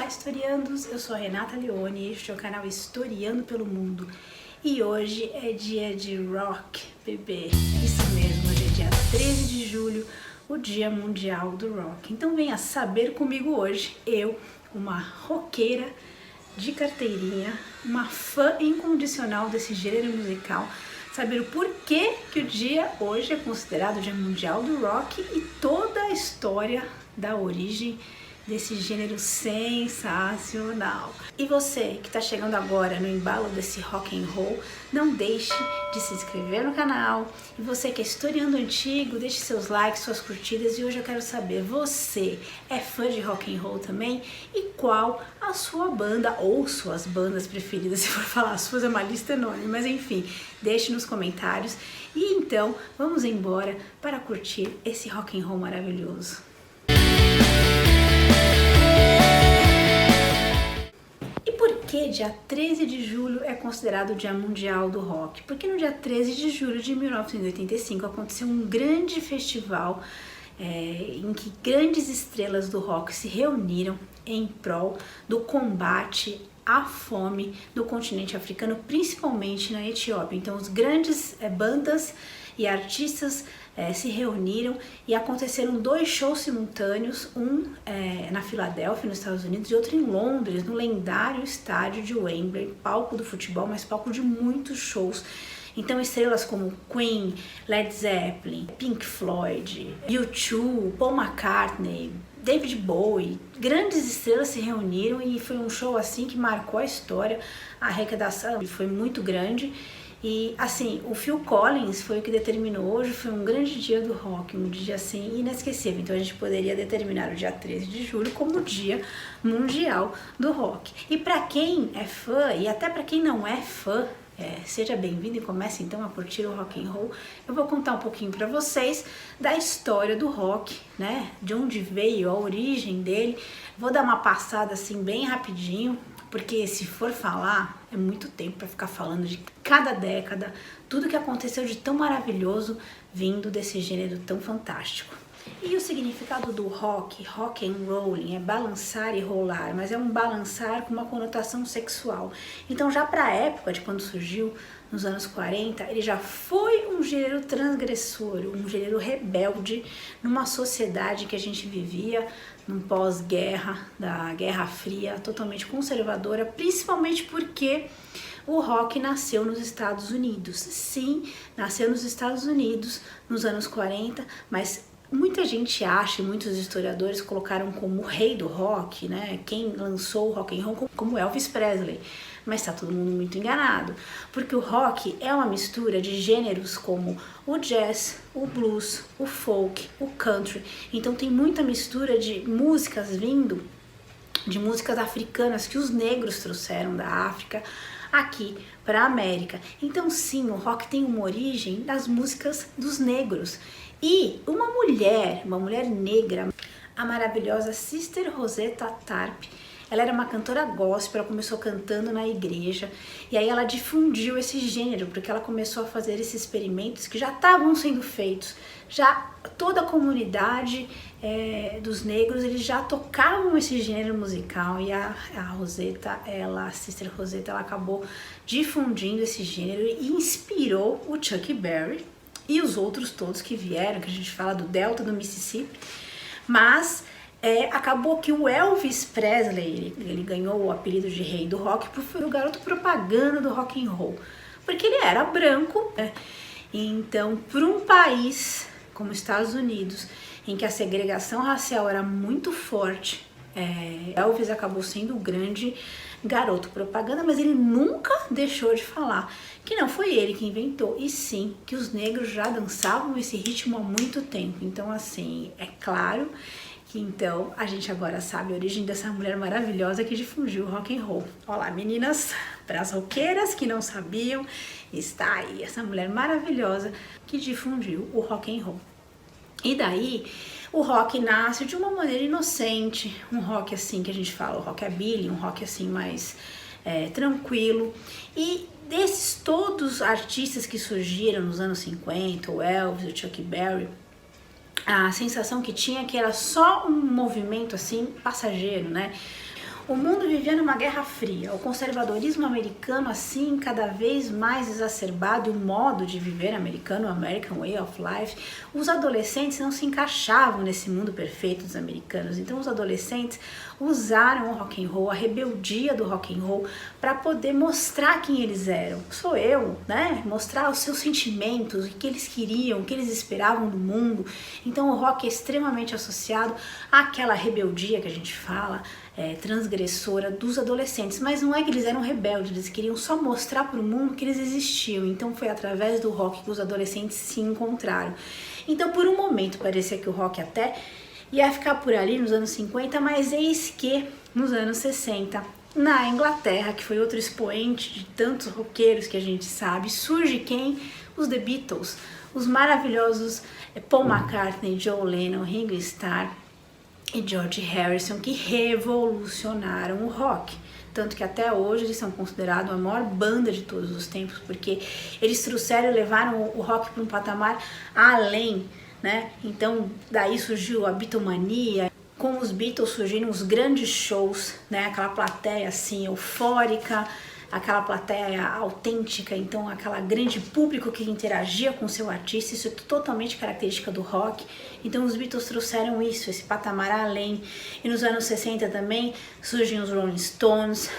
historiandos! Eu sou a Renata Leone e este é o canal Historiando pelo Mundo. E hoje é dia de rock, bebê. Isso mesmo, hoje é dia 13 de julho, o Dia Mundial do Rock. Então venha saber comigo hoje, eu, uma roqueira de carteirinha, uma fã incondicional desse gênero musical, saber o porquê que o dia hoje é considerado o Dia Mundial do Rock e toda a história da origem desse gênero sensacional. E você que está chegando agora no embalo desse rock and roll, não deixe de se inscrever no canal. E você que é historiando antigo, deixe seus likes, suas curtidas. E hoje eu quero saber, você é fã de rock and roll também? E qual a sua banda ou suas bandas preferidas? Se for falar suas, é uma lista enorme, mas enfim, deixe nos comentários. E então, vamos embora para curtir esse rock and roll maravilhoso. Por que dia 13 de julho é considerado o Dia Mundial do Rock? Porque no dia 13 de julho de 1985 aconteceu um grande festival em que grandes estrelas do rock se reuniram em prol do combate à fome no continente africano, principalmente na Etiópia. Então, os grandes bandas e artistas se reuniram e aconteceram 2 shows simultâneos, um na Filadélfia, nos Estados Unidos, e outro em Londres, no lendário estádio de Wembley, palco do futebol, mas palco de muitos shows. Então, estrelas como Queen, Led Zeppelin, Pink Floyd, U2, Paul McCartney, David Bowie, grandes estrelas se reuniram e foi um show assim que marcou a história. A arrecadação foi muito grande. E assim, o Phil Collins foi o que determinou hoje, foi um grande dia do rock, um dia assim inesquecível. Então a gente poderia determinar o dia 13 de julho como o Dia Mundial do Rock. E para quem é fã, e até para quem não é fã, seja bem-vindo e comece então a curtir o rock and roll. Eu vou contar um pouquinho para vocês da história do rock, né? De onde veio, a origem dele. Vou dar uma passada assim bem rapidinho, porque se for falar, é muito tempo para ficar falando de cada década, tudo que aconteceu de tão maravilhoso vindo desse gênero tão fantástico. E o significado do rock and rolling, é balançar e rolar, mas é um balançar com uma conotação sexual. Então já para a época de quando surgiu, nos anos 40, ele já foi um gênero transgressor, um gênero rebelde numa sociedade que a gente vivia num pós-guerra, da Guerra Fria, totalmente conservadora, principalmente porque o rock nasceu nos Estados Unidos. Sim, nasceu nos Estados Unidos nos anos 40, mas muita gente acha, muitos historiadores colocaram como o rei do rock, né? Quem lançou o rock and roll como Elvis Presley. Mas está todo mundo muito enganado, porque o rock é uma mistura de gêneros como o jazz, o blues, o folk, o country. Então tem muita mistura de músicas vindo de músicas africanas que os negros trouxeram da África aqui para a América. Então sim, o rock tem uma origem das músicas dos negros. E uma mulher negra, a maravilhosa Sister Rosetta Tharpe, ela era uma cantora gospel, ela começou cantando na igreja e aí ela difundiu esse gênero, porque ela começou a fazer esses experimentos que já estavam sendo feitos. Já toda a comunidade dos negros, eles já tocavam esse gênero musical e a Sister Rosetta, ela acabou difundindo esse gênero e inspirou o Chuck Berry e os outros todos que vieram, que a gente fala do Delta do Mississippi, mas acabou que o Elvis Presley, ele ganhou o apelido de rei do rock por ser o garoto propaganda do rock and roll, porque ele era branco, né? Então, para um país como os Estados Unidos, em que a segregação racial era muito forte, Elvis acabou sendo o grande garoto propaganda, mas ele nunca deixou de falar que não foi ele que inventou, e sim que os negros já dançavam esse ritmo há muito tempo. Então, assim, é claro que então a gente agora sabe a origem dessa mulher maravilhosa que difundiu o rock and roll. Olá, meninas, para as roqueiras que não sabiam, está aí essa mulher maravilhosa que difundiu o rock and roll. E daí o rock nasce de uma maneira inocente, um rock assim que a gente fala, o rockabilly, um rock assim mais tranquilo. E desses todos artistas que surgiram nos anos 50, o Elvis, o Chuck Berry, a sensação que tinha é que era só um movimento assim passageiro, né? O mundo vivia numa guerra fria, o conservadorismo americano assim cada vez mais exacerbado e o modo de viver americano, o American Way of Life, os adolescentes não se encaixavam nesse mundo perfeito dos americanos, então os adolescentes usaram o rock and roll, a rebeldia do rock and roll para poder mostrar quem eles eram. Sou eu, né? Mostrar os seus sentimentos, o que eles queriam, o que eles esperavam do mundo. Então o rock é extremamente associado àquela rebeldia que a gente fala, transgressora dos adolescentes, mas não é que eles eram rebeldes, eles queriam só mostrar para o mundo que eles existiam, então foi através do rock que os adolescentes se encontraram. Então por um momento parecia que o rock até ia ficar por ali nos anos 50, mas eis que nos anos 60, na Inglaterra, que foi outro expoente de tantos roqueiros que a gente sabe, surge quem? Os The Beatles, os maravilhosos Paul McCartney, John Lennon, Ringo Starr e George Harrison, que revolucionaram o rock. Tanto que até hoje eles são considerados a maior banda de todos os tempos, porque eles trouxeram e levaram o rock para um patamar além, né? Então daí surgiu a Beatlemania. Com os Beatles surgiram os grandes shows, né? Aquela plateia assim eufórica, aquela plateia autêntica, então aquela grande público que interagia com o seu artista, isso é totalmente característica do rock. Então os Beatles trouxeram isso, esse patamar além. E nos anos 60 também surgem os Rolling Stones,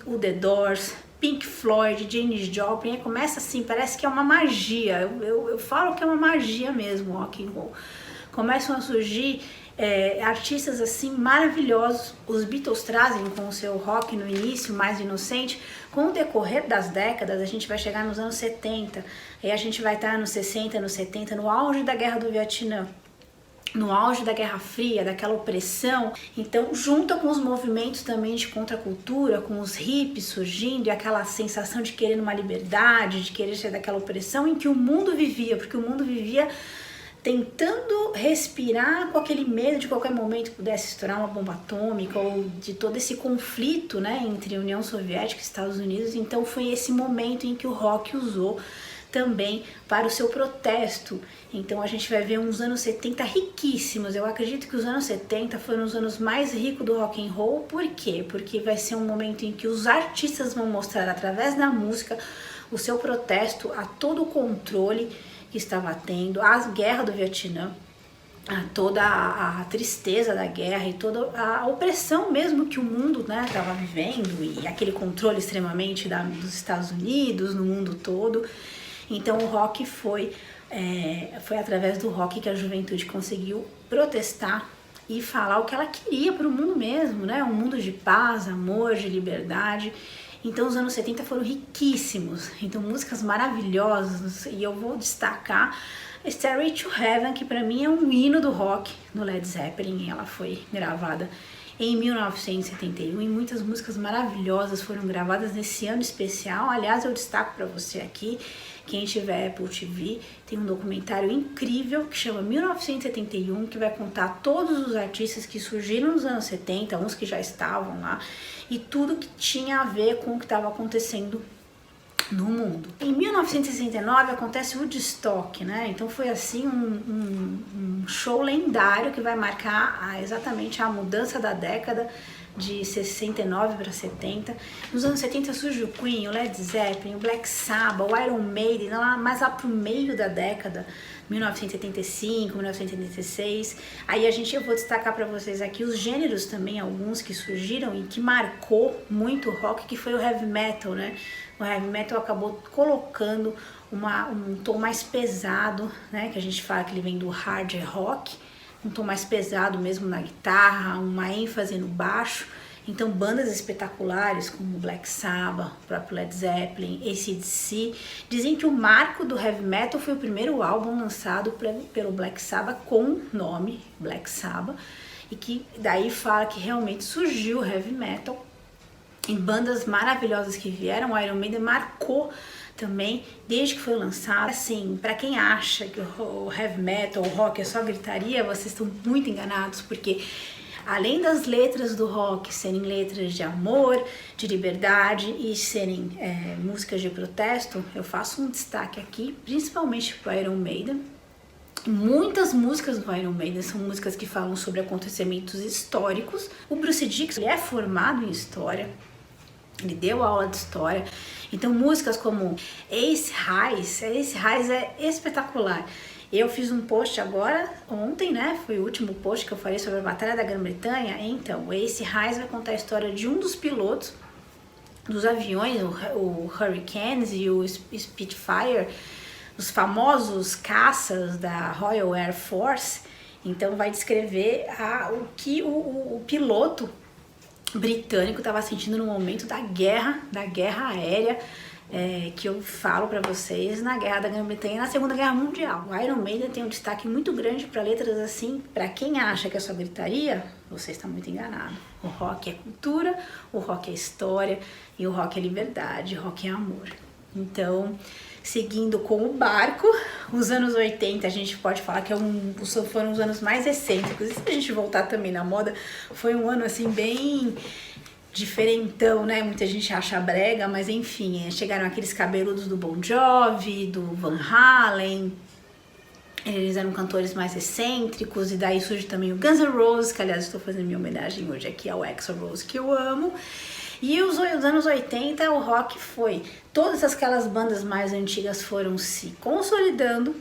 o The Doors, Pink Floyd, Janis Joplin, e começa assim, parece que é uma magia, eu falo que é uma magia mesmo o rock and roll. Começam a surgir artistas assim maravilhosos. Os Beatles trazem com o seu rock no início mais inocente. Com o decorrer das décadas a gente vai chegar nos anos 70, aí a gente vai estar nos 60, nos 70, no auge da Guerra do Vietnã, no auge da Guerra Fria, daquela opressão. Então junta com os movimentos também de contracultura, com os hippies surgindo e aquela sensação de querer uma liberdade, de querer sair daquela opressão em que o mundo vivia, porque o mundo vivia tentando respirar com aquele medo de qualquer momento pudesse estourar uma bomba atômica ou de todo esse conflito, né, entre a União Soviética e Estados Unidos. Então foi esse momento em que o rock usou também para o seu protesto. Então a gente vai ver uns anos 70 riquíssimos. Eu acredito que os anos 70 foram os anos mais ricos do rock and roll. Por quê? Porque vai ser um momento em que os artistas vão mostrar através da música o seu protesto a todo o controle que estava tendo, a guerra do Vietnã, toda a tristeza da guerra e toda a opressão mesmo que o mundo, né, estava vivendo, e aquele controle extremamente dos Estados Unidos no mundo todo. Então o rock foi através do rock que a juventude conseguiu protestar e falar o que ela queria para o mundo mesmo, né? Um mundo de paz, amor, de liberdade. Então os anos 70 foram riquíssimos, então músicas maravilhosas, e eu vou destacar Stairway to Heaven, que para mim é um hino do rock no Led Zeppelin. Ela foi gravada em 1971 e muitas músicas maravilhosas foram gravadas nesse ano especial. Aliás, eu destaco para você aqui, quem tiver Apple TV, tem um documentário incrível que chama 1971, que vai contar todos os artistas que surgiram nos anos 70, uns que já estavam lá, e tudo que tinha a ver com o que estava acontecendo no mundo. Em 1969 acontece o Woodstock, né? Então foi assim um show lendário que vai marcar exatamente a mudança da década de 69 para 70. Nos anos 70 surge o Queen, o Led Zeppelin, o Black Sabbath, o Iron Maiden, mais lá pro meio da década, 1975, 1976. Aí eu vou destacar para vocês aqui os gêneros também, alguns que surgiram e que marcou muito o rock, que foi o heavy metal, né? O heavy metal acabou colocando um tom mais pesado, né? Que a gente fala que ele vem do hard rock, um tom mais pesado mesmo na guitarra, uma ênfase no baixo. Então bandas espetaculares como Black Sabbath, o próprio Led Zeppelin, AC/DC, dizem que o marco do heavy metal foi o primeiro álbum lançado pelo Black Sabbath com o nome Black Sabbath, e que daí fala que realmente surgiu o heavy metal em bandas maravilhosas que vieram. O Iron Maiden marcou também desde que foi lançado. Assim, para quem acha que o heavy metal, o rock é só gritaria, vocês estão muito enganados, porque além das letras do rock serem letras de amor, de liberdade e serem músicas de protesto, eu faço um destaque aqui, principalmente para o Iron Maiden, Muitas músicas do Iron Maiden são músicas que falam sobre acontecimentos históricos. O Bruce Dickinson, ele é formado em história, ele deu aula de história. Então músicas como Ace Highs é espetacular. Eu fiz um post agora, ontem, né? Foi o último post que eu falei sobre a Batalha da Grã-Bretanha. Então, o Ace Highs vai contar a história de um dos pilotos dos aviões, o Hurricanes e o Spitfire, os famosos caças da Royal Air Force. Então vai descrever o que o piloto britânico estava sentindo no momento da guerra aérea, que eu falo para vocês, na Guerra da Grã-Bretanha e na Segunda Guerra Mundial. O Iron Maiden tem um destaque muito grande para letras assim, para quem acha que é só gritaria, você está muito enganado. O rock é cultura, o rock é história, e o rock é liberdade, o rock é amor. Então, seguindo com o barco, os anos 80 a gente pode falar que foram os anos mais excêntricos. E se a gente voltar também na moda, foi um ano assim bem diferentão, né? Muita gente acha brega, mas enfim, chegaram aqueles cabeludos do Bon Jovi, do Van Halen. Eles eram cantores mais excêntricos, e daí surge também o Guns N' Roses, que aliás estou fazendo minha homenagem hoje aqui ao Axl Rose, que eu amo. E os anos 80, o rock foi... Todas aquelas bandas mais antigas foram se consolidando.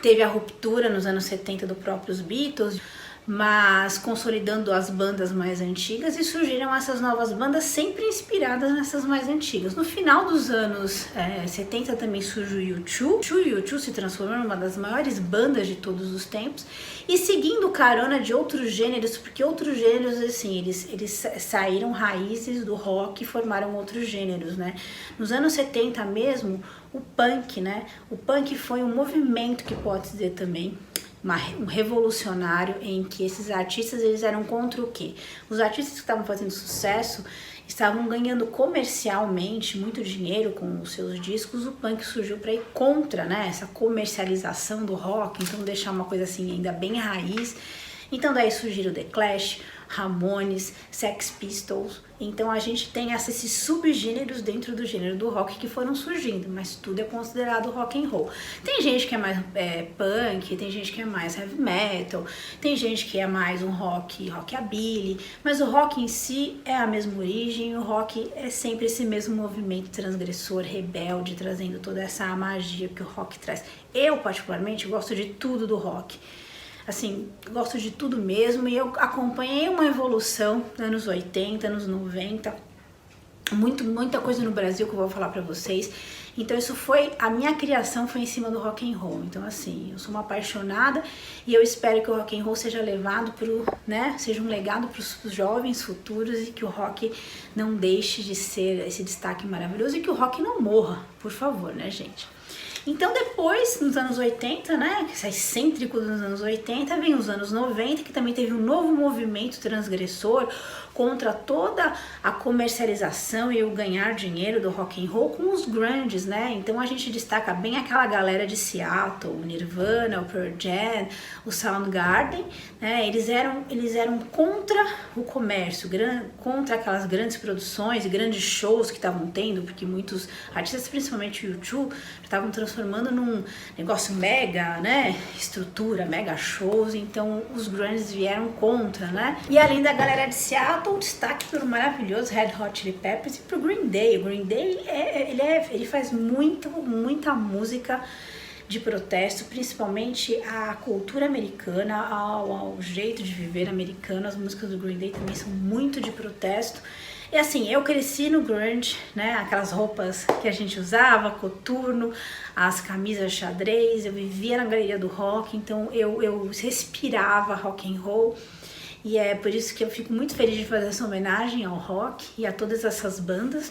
Teve a ruptura nos anos 70 do próprios Beatles, mas consolidando as bandas mais antigas, e surgiram essas novas bandas sempre inspiradas nessas mais antigas. No final dos anos 70 também surge o U2. O U2 se transformou numa das maiores bandas de todos os tempos, e seguindo carona de outros gêneros, porque outros gêneros, assim, eles saíram raízes do rock e formaram outros gêneros, né? Nos anos 70 mesmo, o punk, né? O punk foi um movimento que pode dizer também, um revolucionário, em que esses artistas, eles eram contra o quê? Os artistas que estavam fazendo sucesso estavam ganhando comercialmente muito dinheiro com os seus discos. O punk surgiu para ir contra, né, essa comercialização do rock, então deixar uma coisa assim ainda bem raiz. Então daí surgiram The Clash, Ramones, Sex Pistols. Então a gente tem esses subgêneros dentro do gênero do rock que foram surgindo, mas tudo é considerado rock and roll. Tem gente que é mais punk, tem gente que é mais heavy metal, tem gente que é mais um rockabilly, mas o rock em si é a mesma origem. O rock é sempre esse mesmo movimento transgressor, rebelde, trazendo toda essa magia que o rock traz. Eu particularmente gosto de tudo do rock. Assim, gosto de tudo mesmo, e eu acompanhei uma evolução nos anos 80, anos 90, muita coisa no Brasil que eu vou falar pra vocês. Então a minha criação foi em cima do rock and roll. Então assim, eu sou uma apaixonada, e eu espero que o rock and roll seja levado seja um legado para os jovens futuros, e que o rock não deixe de ser esse destaque maravilhoso, e que o rock não morra, por favor, né, gente? Então depois, nos anos 80, né, esse excêntrico dos anos 80, vem os anos 90, que também teve um novo movimento transgressor contra toda a comercialização e o ganhar dinheiro do rock and roll com os grunges, né? Então a gente destaca bem aquela galera de Seattle, o Nirvana, o Pearl Jam, o Soundgarden, né? Eles eram contra o comércio, contra aquelas grandes produções e grandes shows que estavam tendo, porque muitos artistas, principalmente o U2, estavam transformando num negócio mega, né? Estrutura, mega shows. Então os grunges vieram contra, né? E além da galera de Seattle, o destaque para o maravilhoso Red Hot Chili Peppers e para o Green Day. O Green Day ele faz muita música de protesto, principalmente a cultura americana, ao jeito de viver americano. As músicas do Green Day também são muito de protesto. E assim, eu cresci no grunge, né? Aquelas roupas que a gente usava, coturno, as camisas xadrez. Eu vivia na galeria do rock, então eu respirava rock and roll. E é por isso que eu fico muito feliz de fazer essa homenagem ao rock e a todas essas bandas.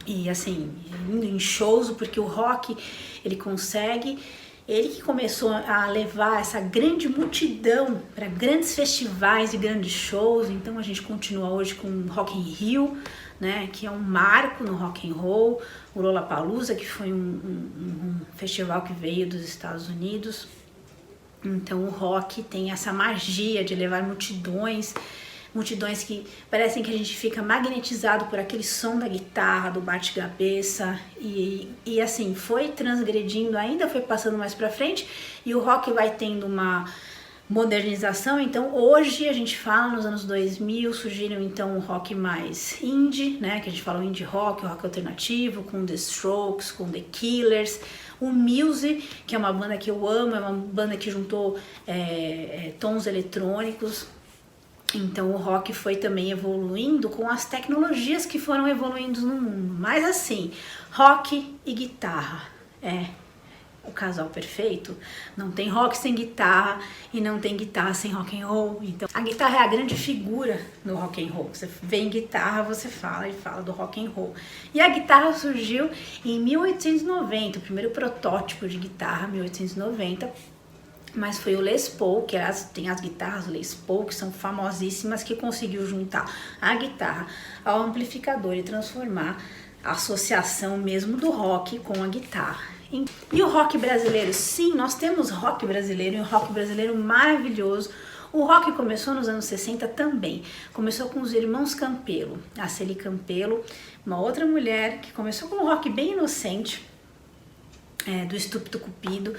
E assim, indo em shows, porque o rock, ele que começou a levar essa grande multidão para grandes festivais e grandes shows. Então a gente continua hoje com o Rock in Rio, né, que é um marco no rock and roll, o Lollapalooza, que foi um festival que veio dos Estados Unidos. Então o rock tem essa magia de levar multidões multidões que parecem que a gente fica magnetizado por aquele som da guitarra, do bate-cabeça, e assim, foi transgredindo ainda, foi passando mais pra frente, e o rock vai tendo uma modernização. Então hoje a gente fala, nos anos 2000 surgiram então o rock mais indie, né, que a gente fala o indie rock, o rock alternativo, com The Strokes, com The Killers, o Muse, que é uma banda que eu amo, é uma banda que juntou tons eletrônicos. Então o rock foi também evoluindo com as tecnologias que foram evoluindo no mundo. Mas assim, rock e guitarra o casal perfeito. Não tem rock sem guitarra e não tem guitarra sem rock and roll. Então a guitarra é a grande figura no rock and roll. Você vê em guitarra, você fala do rock and roll. E a guitarra surgiu em 1890, o primeiro protótipo de guitarra, 1890. Mas foi o Les Paul, que tem as guitarras Les Paul, que são famosíssimas, que conseguiu juntar a guitarra ao amplificador e transformar a associação mesmo do rock com a guitarra. E o rock brasileiro? Sim, nós temos rock brasileiro, e um rock brasileiro maravilhoso. O rock começou nos anos 60 também. Começou com os irmãos Campelo, a Celi Campelo, uma outra mulher que começou com um rock bem inocente, do Estúpido Cupido.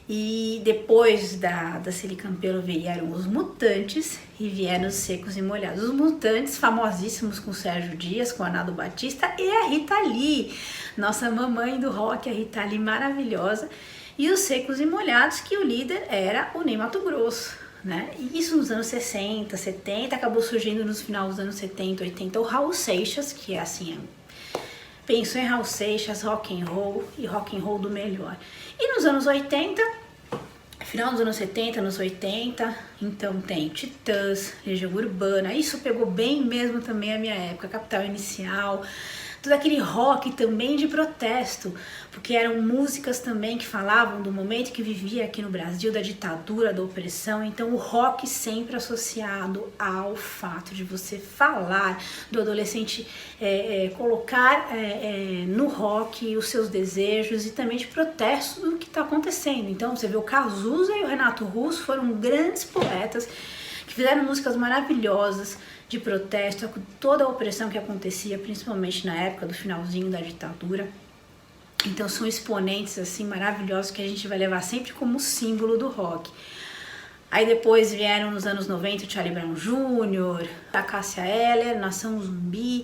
E depois da Celi Campelo vieram os Mutantes e vieram os Secos e Molhados. Os Mutantes, famosíssimos, com o Sérgio Dias, com o Arnaldo Batista e a Rita Lee, nossa mamãe do rock, a Rita Lee maravilhosa. E os Secos e Molhados, que o líder era o Ney Matogrosso, né? E isso nos anos 60, 70, acabou surgindo nos finais dos anos 70, 80, o Raul Seixas, que é assim, pensou em Raul Seixas, rock and roll do melhor. E nos anos 80, final dos anos 70, anos 80, então tem Titãs, Legião Urbana, isso pegou bem mesmo também a minha época, Capital Inicial, todo aquele rock também de protesto, porque eram músicas também que falavam do momento que vivia aqui no Brasil, da ditadura, da opressão. Então o rock sempre associado ao fato de você falar, do adolescente colocar no rock os seus desejos e também de protesto do que está acontecendo. Então você vê o Cazuza e o Renato Russo foram grandes poetas que fizeram músicas maravilhosas de protesto a toda a opressão que acontecia, principalmente na época do finalzinho da ditadura. Então são exponentes assim maravilhosos que a gente vai levar sempre como símbolo do rock. Aí depois vieram nos anos 90 o Charlie Brown Jr., a Cássia Eller, Nação Zumbi,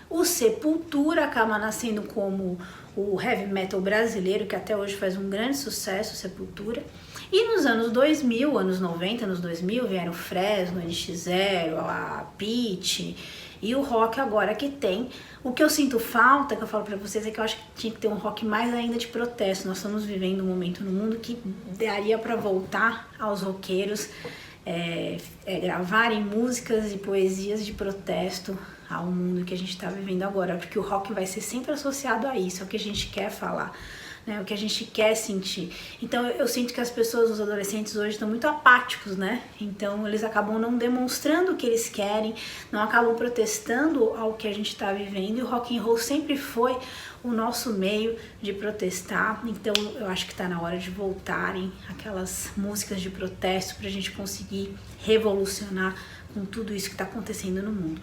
o Sepultura acaba nascendo como o heavy metal brasileiro, que até hoje faz um grande sucesso, Sepultura. E nos anos 2000, anos 90, anos 2000, vieram o Fresno, NX0, a Pitty e o rock agora que tem. O que eu sinto falta, que eu falo pra vocês, é que eu acho que tinha que ter um rock mais ainda de protesto. Nós estamos vivendo um momento no mundo que daria pra voltar aos roqueiros gravarem músicas e poesias de protesto ao mundo que a gente tá vivendo agora, porque o rock vai ser sempre associado a isso, é o que a gente quer falar, né, o que a gente quer sentir. Então eu sinto que as pessoas, os adolescentes hoje estão muito apáticos, né? Então eles acabam não demonstrando o que eles querem, não acabam protestando ao que a gente está vivendo, e o rock and roll sempre foi o nosso meio de protestar. Então eu acho que está na hora de voltarem aquelas músicas de protesto para a gente conseguir revolucionar com tudo isso que está acontecendo no mundo.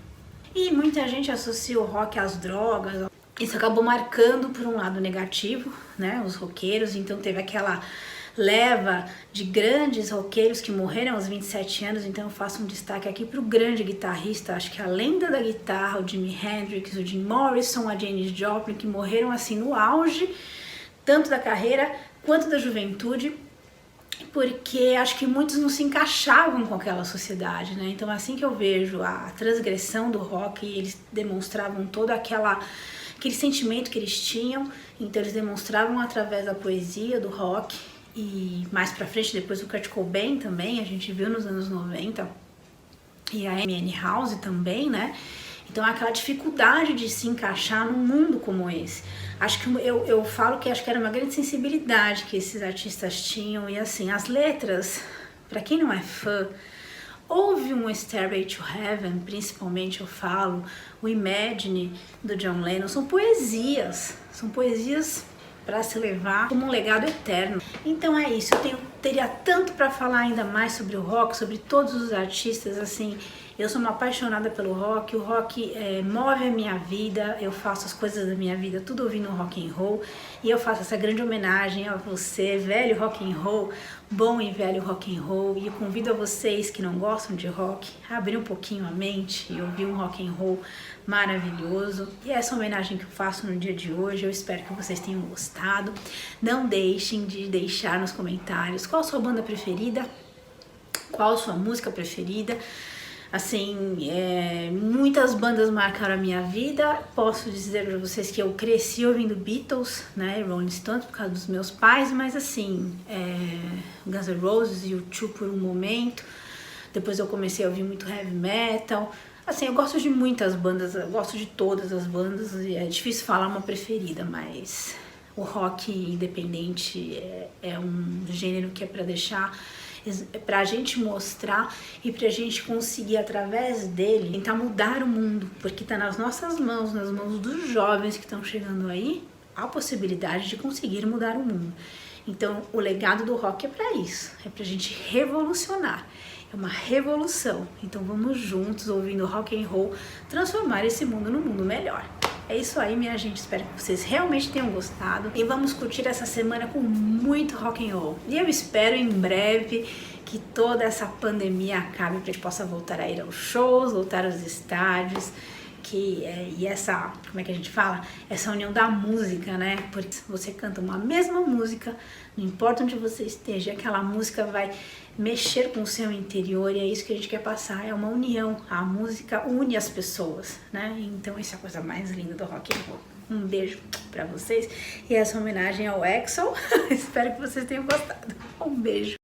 E muita gente associa o rock às drogas. Isso acabou marcando por um lado negativo, né, os roqueiros. Então teve aquela leva de grandes roqueiros que morreram aos 27 anos. Então eu faço um destaque aqui para o grande guitarrista, acho que a lenda da guitarra, o Jimi Hendrix, o Jim Morrison, a Janis Joplin, que morreram assim no auge, tanto da carreira quanto da juventude, porque acho que muitos não se encaixavam com aquela sociedade, né? Então assim que eu vejo a transgressão do rock, eles demonstravam todo aquele sentimento que eles tinham, então eles demonstravam através da poesia, do rock, e mais pra frente, depois o Kurt Cobain também, a gente viu nos anos 90, e a Amy Winehouse também, né? Então aquela dificuldade de se encaixar num mundo como esse. Acho que eu falo que acho que era uma grande sensibilidade que esses artistas tinham, e assim, as letras, pra quem não é fã, houve um Stairway to Heaven, principalmente eu falo, o Imagine do John Lennon, são poesias para se levar como um legado eterno. Então é isso, teria tanto para falar ainda mais sobre o rock, sobre todos os artistas, assim, Eu sou uma apaixonada pelo rock, o rock move a minha vida, eu faço as coisas da minha vida tudo ouvindo rock and roll, e eu faço essa grande homenagem a você, velho rock and roll, bom e velho rock and roll, e eu convido a vocês que não gostam de rock a abrir um pouquinho a mente e ouvir um rock and roll maravilhoso. E essa homenagem que eu faço no dia de hoje, eu espero que vocês tenham gostado. Não deixem de deixar nos comentários qual a sua banda preferida, qual a sua música preferida. Assim, muitas bandas marcaram a minha vida. Posso dizer para vocês que eu cresci ouvindo Beatles, né, Rolling Stones, por causa dos meus pais, mas assim, Guns N' Roses e U2 por um momento. Depois eu comecei a ouvir muito heavy metal. Assim, eu gosto de muitas bandas, eu gosto de todas as bandas, e é difícil falar uma preferida, mas o rock independente é um gênero que é para deixar, pra gente mostrar e pra gente conseguir através dele tentar mudar o mundo, porque tá nas nossas mãos, nas mãos dos jovens que estão chegando aí, a possibilidade de conseguir mudar o mundo. Então o legado do rock é pra isso, é pra gente revolucionar, é uma revolução. Então vamos juntos, ouvindo rock and roll, transformar esse mundo num mundo melhor. É isso aí, minha gente, espero que vocês realmente tenham gostado e vamos curtir essa semana com muito rock and roll. E eu espero em breve que toda essa pandemia acabe para a gente possa voltar a ir aos shows, voltar aos estádios, e essa, como é que a gente fala? Essa união da música, né? Porque você canta uma mesma música, não importa onde você esteja, aquela música vai mexer com o seu interior, e é isso que a gente quer passar, é uma união. A música une as pessoas, né? Então essa é a coisa mais linda do rock and roll. Um beijo pra vocês e essa homenagem ao Axl. Espero que vocês tenham gostado. Um beijo.